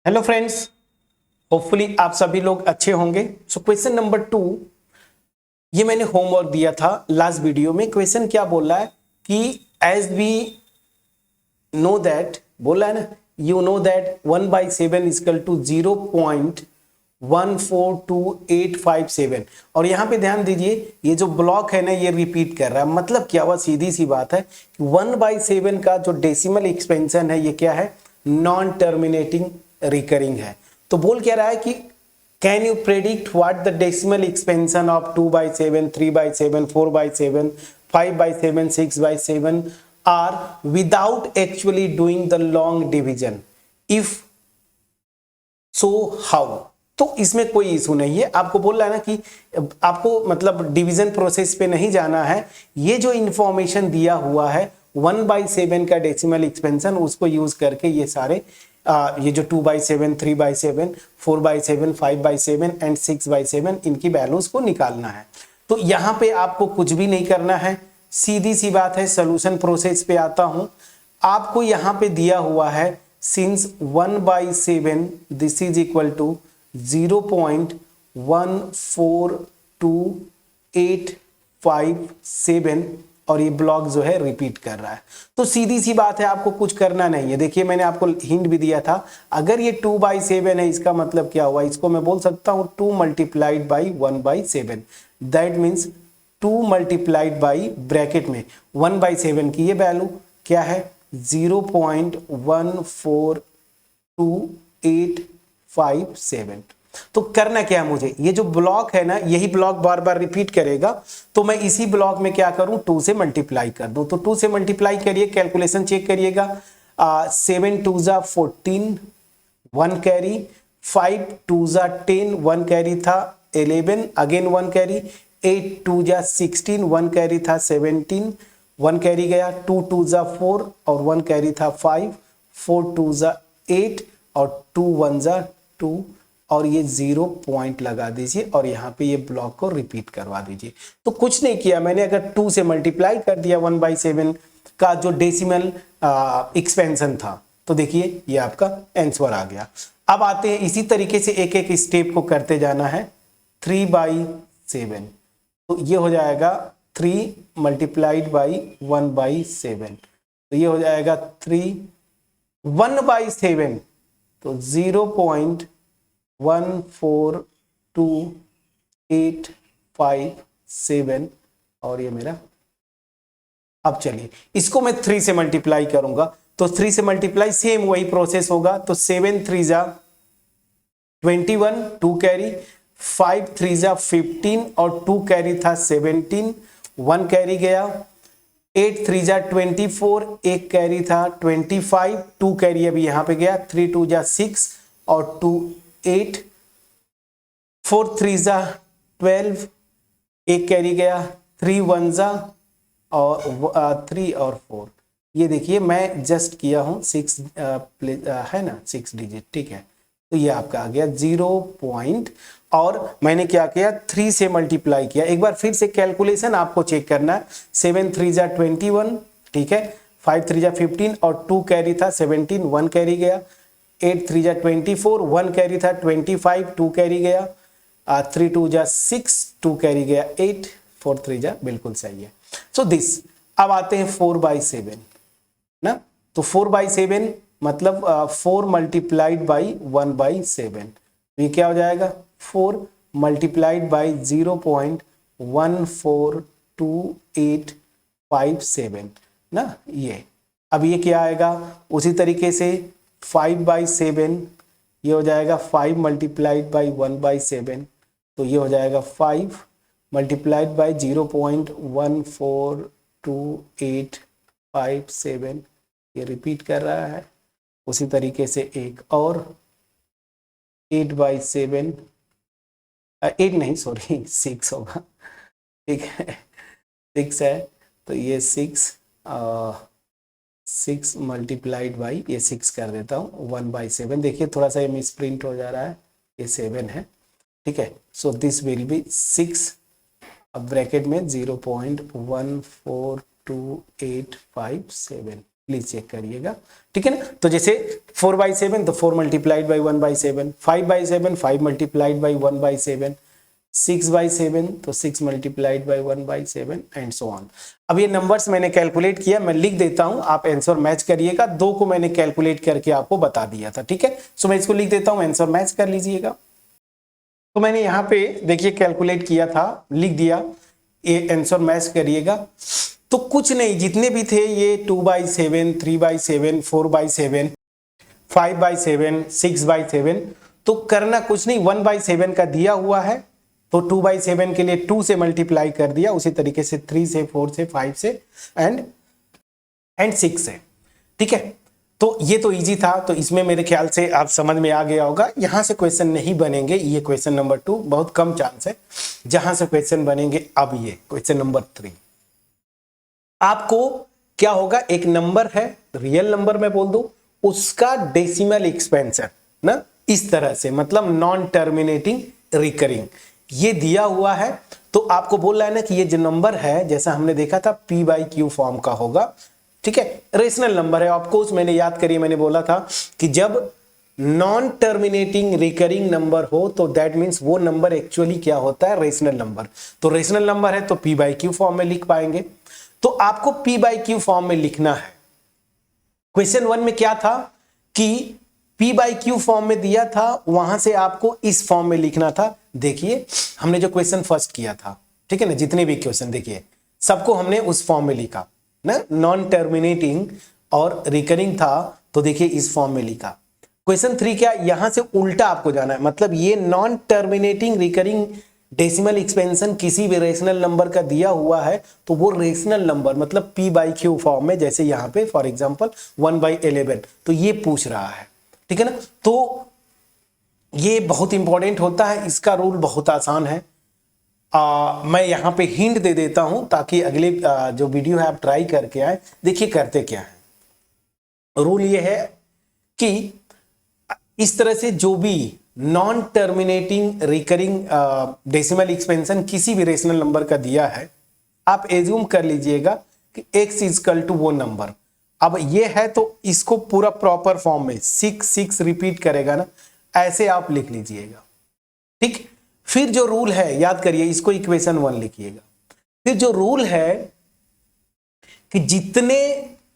Hello friends, hopefully आप सभी लोग अच्छे होंगे। सो क्वेश्चन नंबर 2, ये मैंने होमवर्क दिया था लास्ट वीडियो में। क्वेश्चन क्या बोल रहा है कि एज वी नो दैट, बोला है ना, you know that 1/7 equal to 0.142857। और यहां पे ध्यान दीजिए, ये जो ब्लॉक है ना, ये रिपीट कर रहा है। मतलब क्या हुआ, सीधी सी बात है कि 1/7 का जो डेसिमल एक्सपेंशन है, ये क्या है, नॉन टर्मिनेटिंग रिकरिंग है। तो बोल क्या रहा है कि can you predict what the decimal expansion of 2/7, 3/7, 4/7, 5/7, 6/7 are without actually doing the long division, if so how. तो इसमें कोई इशू नहीं है। आपको बोल रहा है ना कि आपको मतलब डिवीजन प्रोसेस पे नहीं जाना है। ये जो इंफॉर्मेशन दिया हुआ है 1/7 का डेसिमल एक्सपेंशन, उसको यूज करके ये सारे ये जो 2/7, 3/7, 4/7, 5/7 एंड 6/7 इनकी वैल्यूज को निकालना है। तो यहां पे आपको कुछ भी नहीं करना है, सीधी सी बात है। सोल्यूशन प्रोसेस पे आता हूं। आपको यहां पे दिया हुआ है since 1/7 this is equal to 0.142857 और ये ब्लॉक जो है रिपीट कर रहा है। तो सीधी सी बात है, आपको कुछ करना नहीं है। देखिए, मैंने आपको हिंट भी दिया था, अगर ये 2/7 है, इसका मतलब क्या हुआ, इसको मैं बोल सकता हूं 2 multiplied by 1/7। That means 2 multiplied by bracket में 1/7 की ये वैल्यू क्या है, 0.142857। तो करना क्या है मुझे, ये जो ब्लॉक है ना, यही ब्लॉक बार बार रिपीट करेगा। तो मैं इसी ब्लॉक में क्या करूं, 2 से मल्टीप्लाई कर दूं। तो 2 से मल्टीप्लाई करिए, कैलकुलेशन चेक करिएगा। 7 2 जा 14, 1 कैरी, 5 2 जा 10, 1 कैरी था 11, अगेन 1 कैरी, 8 2 जा 16, 1 कैरी था 17, 1 कैरी गया, 2 2 जा 4 और 1 कैरी था 5, 4 2 जा 8 और 2 1 जा 2 और ये 0 पॉइंट लगा दीजिए और यहाँ पे ये ब्लॉक को रिपीट करवा दीजिए। तो कुछ नहीं किया मैंने, अगर 2 से मल्टीप्लाई कर दिया 1/7 का जो डेसिमल एक्सपेंशन था, तो देखिए ये आपका आंसर आ गया। अब आते हैं, इसी तरीके से एक एक स्टेप को करते जाना है। 3/7, तो ये हो जाएगा 3 मल्टीप्लाइड बाई 1/7, तो ये हो जाएगा 3 1/7, तो 0.142857 और ये मेरा। अब चलिए इसको मैं 3 से मल्टीप्लाई करूंगा, तो 3 से मल्टीप्लाई सेम वही प्रोसेस होगा। तो 7 3 जा 21, 2 कैरी, 5 3 जा 15 और 2 कैरी था 17, 1 कैरी गया, 8 3 जा 24, एक कैरी था 25, 2 कैरी अभी यहां पे गया, 3 2 जा 6 और 2 8, 4 3 जा 12, एक कैरी गया, 3 1 जा और 3 और 4। ये देखिए मैं जस्ट किया हूं 6 है ना, 6 डिजिट, ठीक है। तो ये आपका आ गया 0 पॉइंट, और मैंने क्या किया, 3 से मल्टीप्लाई किया। एक बार फिर से कैलकुलेशन आपको चेक करना है। 7 3 जा 21, ठीक है, 5 3 जा 15 और 2 कैरी था 17, 1 कैरी गया, 8 3 जा 24, 1 कैरी था 25, 2 कैरी गया, 3 2 जा 6, 2 कैरी गया 8, 4 3 जा, बिल्कुल सही है। सो दिस, अब आते हैं 4/7 ना। तो 4/7 मतलब 4 मल्टीप्लाइड बाई 1/7, तो ये क्या हो जाएगा, 4 मल्टीप्लाइड बाई 0.142857 ना। ये अब ये क्या आएगा, उसी तरीके से 5/7, ये हो जाएगा 5 मल्टीप्लाइड बाई 1/7, तो ये हो जाएगा 5 मल्टीप्लाइड बाई 0.142857, ये रिपीट कर रहा है। उसी तरीके से एक और 8/7, 8 नहीं सॉरी 6 होगा, ठीक है, 6 है, तो ये 6 मल्टीप्लाइड बाई, ये 6 कर देता हूँ 1/7। देखिए थोड़ा सा ये मिस प्रिंट हो जा रहा है, ये 7 है, ठीक है। सो दिस विल बी 6, अब ब्रैकेट में 0.142857, प्लीज चेक करिएगा, ठीक है ना। तो जैसे 4/7 तो 4 मल्टीप्लाइड बाई 1/7, 5/7 5 मल्टीप्लाइड बाई 1/7, 6/7 तो 6 multiplied by 1/7 and so on. अब ये नंबर्स मैंने कैलकुलेट किया, मैं लिख देता हूं, आप आंसर मैच करिएगा। 2 को मैंने कैलकुलेट करके आपको बता दिया था, ठीक है। सो मैं इसको लिख देता हूं, आंसर मैच कर लीजिएगा। तो मैंने यहाँ पे देखिए कैलकुलेट किया था, लिख दिया, ये आंसर मैच करिएगा। तो कुछ नहीं, जितने भी थे ये 2/7, 3/7, 4/7, 5/7, 6/7, तो करना कुछ नहीं, 1/7 का दिया हुआ है तो 2/7 के लिए 2 से मल्टीप्लाई कर दिया, उसी तरीके से 3 से, 4 से, 5 से एंड 6 से, ठीक है। तो ये तो इजी था, तो इसमें मेरे ख्याल से आप समझ में आ गया होगा। यहां से क्वेश्चन नहीं बनेंगे, ये क्वेश्चन नंबर 2 बहुत कम चांस है जहां से क्वेश्चन बनेंगे। अब ये क्वेश्चन नंबर 3, आपको क्या होगा, एक नंबर है, रियल नंबर मैं बोल दूं, उसका डेसिमल एक्सपेंशन ना, इस तरह से, मतलब नॉन टर्मिनेटिंग रिकरिंग, ये दिया हुआ है। तो आपको बोल रहा है ना कि ये जो नंबर है, जैसा हमने देखा था P/Q फॉर्म का होगा, ठीक है, रेशनल नंबर है। ऑफकोर्स मैंने याद करिए, मैंने बोला था कि जब नॉन टर्मिनेटिंग रिकरिंग नंबर हो तो दैट मींस वो नंबर एक्चुअली क्या होता है, रेशनल नंबर। तो रेशनल नंबर है तो P/Q फॉर्म में लिख पाएंगे। तो आपको P/Q फॉर्म में लिखना है। क्वेश्चन 1 में क्या था कि P/Q फॉर्म में दिया था, वहां से आपको इस फॉर्म में लिखना था। देखिए हमने जो क्वेश्चन फर्स्ट किया था, ठीक है ना, जितने भी क्वेश्चन देखिए सबको हमने उस फॉर्म में लिखा ना, नॉन टर्मिनेटिंग और रिकरिंग था तो देखिए इस फॉर्म में लिखा। क्वेश्चन 3 क्या, यहां से उल्टा आपको जाना है, मतलब ये non terminating recurring decimal expansion किसी भी रेशनल नंबर का दिया हुआ है तो वो रेशनल नंबर मतलब P/Q फॉर्म में, जैसे यहां पे फॉर एग्जांपल 1/11, तो ये पूछ रहा है, ठीक है ना। तो ये बहुत इंपॉर्टेंट होता है, इसका रूल बहुत आसान है। मैं यहां पे हिंट दे देता हूं ताकि अगले जो वीडियो है आप ट्राई करके आए। देखिए करते क्या है, रूल ये है कि इस तरह से जो भी non terminating recurring decimal expansion किसी भी रेशनल नंबर का दिया है, आप एज्यूम कर लीजिएगा कि x इक्वल टू वो नंबर। अब ये है तो इसको पूरा प्रॉपर फॉर्म में 6 रिपीट करेगा ना, ऐसे आप लिख लीजिएगा, ठीक। फिर जो रूल है याद करिए, इसको इक्वेशन 1 लिखिएगा। फिर जो रूल है कि जितने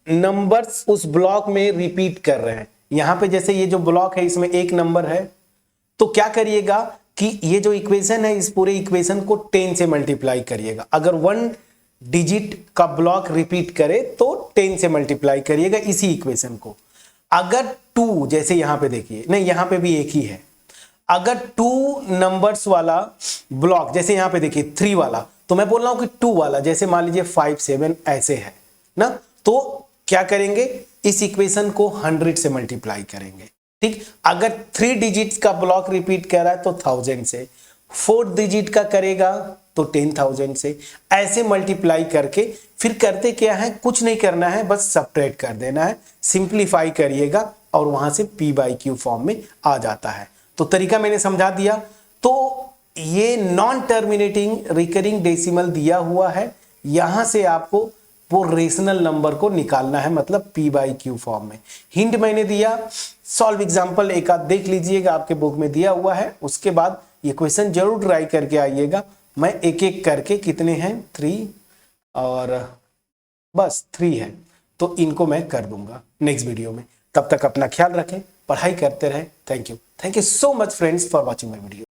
नंबर्स उस ब्लॉक में रिपीट कर रहे हैं, यहां पे जैसे ये जो ब्लॉक है इसमें एक नंबर है, तो क्या करिएगा कि ये जो इक्वेशन है इस पूरे इक्वेशन को 10 से मल्टीप्लाई करिएगा। अगर 1 डिजिट का ब्लॉक रिपीट करे तो 10 से मल्टीप्लाई करिएगा इसी इक्वेशन को। अगर 2, जैसे यहां पे देखिए, नहीं यहां पे भी एक ही है, अगर 2 नंबर्स वाला ब्लॉक, जैसे यहां पे देखिए 3 वाला, तो मैं बोल रहा हूं कि 2 वाला, जैसे मान लीजिए 5 7 ऐसे है ना, तो क्या करेंगे, इस इक्वेशन को 100 से मल्टीप्लाई करेंगे, ठीक। अगर 3 डिजिट्स का ब्लॉक रिपीट कर रहा है तो 1000 से, 4 डिजिट का करेगा तो 10,000 से, ऐसे मल्टीप्लाई करके फिर करते क्या है, कुछ नहीं करना है, बस सब्ट्रैक्ट कर देना है, सिंप्लीफाई करिएगा और वहां से P/Q फॉर्म में आ जाता है। तो तरीका मैंने समझा दिया। तो ये नॉन टर्मिनेटिंग रिकरिंग डेसिमल दिया हुआ है, यहां से आपको वो रेशनल नंबर को निकालना है, मतलब P/Q फॉर्म में। हिंट मैंने दिया, सॉल्व एग्जांपल एक आध देख लीजिएगा, आपके बुक में दिया हुआ है, उसके बाद ये क्वेश्चन जरूर ट्राई करके आइएगा। मैं एक एक करके, कितने हैं 3 और बस 3 है, तो इनको मैं कर दूंगा नेक्स्ट वीडियो में। तब तक अपना ख्याल रखें, पढ़ाई करते रहें। Thank you so much friends for watching my video.